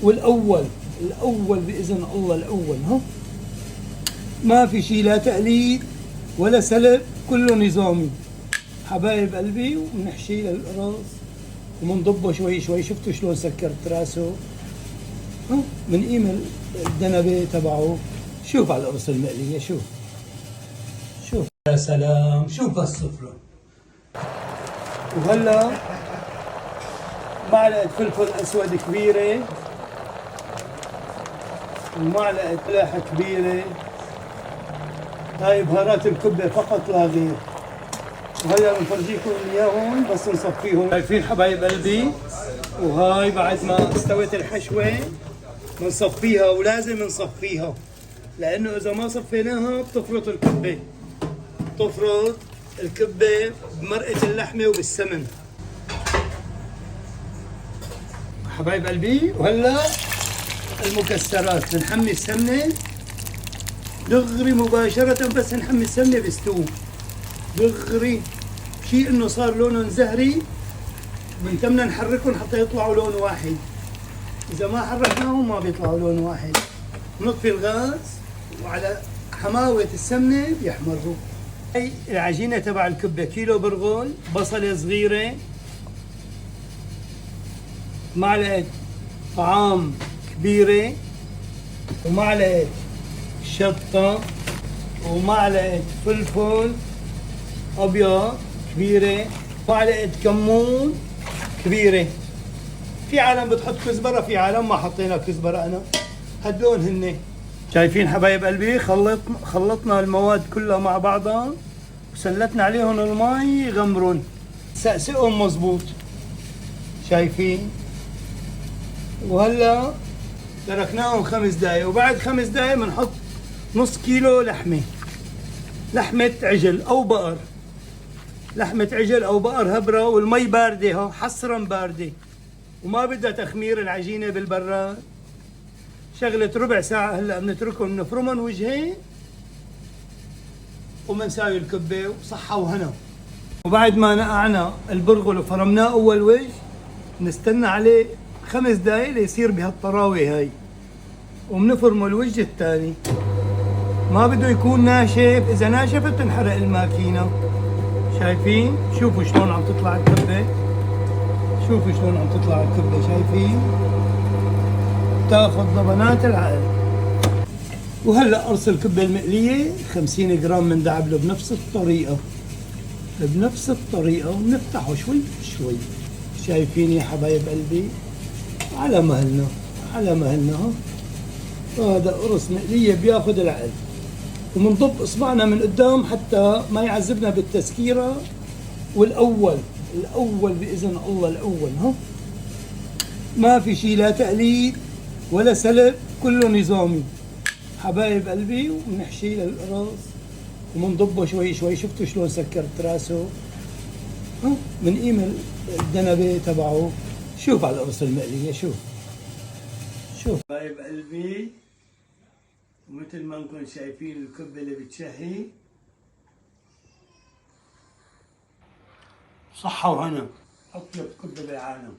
الأول بإذن الله الأول. ها ما في شيء، لا تقليد ولا سلب، كله نظامي حبايب قلبي. وبنحشيه للقرص وبنضبه شوي شوي. شفتوا شلون سكرت راسه؟ من قيمة الدنبة تبعه. شوف على القرص المقلية، شوف يا سلام، شوف هالسفرة. وهلا معلقة فلفل أسود كبيرة ومعلقة ملح كبيرة. هاي بهارات الكبة فقط لا غير. وهلا بنفرجيكم اياهم بس نصفيهم. شايفين حبايب قلبي؟ وهاي بعد ما استوت الحشوة بنصفيها، ولازم نصفيها لأنه إذا ما صفيناها بتفرط الكبة. بتفرط الكبة بمرقة اللحمة وبالسمن حبايب قلبي. وهلا المكسرات بنحمي السمنة دغري مباشرة. بس نحمي السمنة بستوم دغري. شيء انه صار لونهم زهري بنتمنا نحركهم حتى يطلعوا لون واحد. اذا ما حركناهم ما بيطلعوا لون واحد. بنطفي الغاز وعلى حماوة السمنة بيحمروا. هي العجينة تبع الكبة: كيلو برغل، بصلة صغيرة، معلقة طعام كبيرة، ومعلقة شطة، ومعلقة فلفل أبيض كبيرة، معلقة كمون كبيرة. في عالم بتحط كزبرة، في عالم ما حطينا كزبرة. أنا هدول هن. شايفين حبايب قلبي؟ خلطنا المواد كلها مع بعضها وسلتنا عليهم المي يغمرون، سقسقهم مظبوط. شايفين؟ وهلا تركناهم 5 دقايق. وبعد 5 دقايق بنحط نص كيلو لحمة عجل أو بقر. لحمة عجل أو بقر هبرة، والمي باردة، ها حصرا باردة وما بدها تخمير. العجينة بالبراد شغلة ربع ساعة. هلا بنتركهم نفرمهم وجهين وبنساوي الكبة وصحة وهنا. وبعد ما نقعنا البرغل وفرمناه أول وجه نستنى عليه 5 دقايق ليصير بهالطراوة هاي، وبنفرمه الوجه الثاني. ما بده يكون ناشف، إذا ناشف بتنحرق الماكينة. شايفين؟ شوفوا شلون عم تطلع الكبة. شوفوا شلون عم تطلع الكبة. شايفين؟ تاخذ ضبنات العقل. وهلا قرص الكبة المقلية 50 جرام من دعبله بنفس الطريقة وبنفتحه شوي شوي. شايفين يا حبايب قلبي؟ على مهلنا ها. هذا قرص مقلية بياخذ العقل. وبنضب اصبعنا من قدام حتى ما يعذبنا بالتسكيرة. الأول بإذن الله الأول. ها ما في شيء، لا تقليد ولا سلب، كله نظامي حبايب قلبي. وبنحشيه للقرص وبنضبه شوي شوي. شفتوا شلون سكرت راسه؟ من قيمة الدنبة تبعه. شوف على القرص المقلية. شوف حبايب قلبي، ومثل ما انكم شايفين الكبة اللي بتشهي. صحة وهنا، أطيب كبة بالعالم.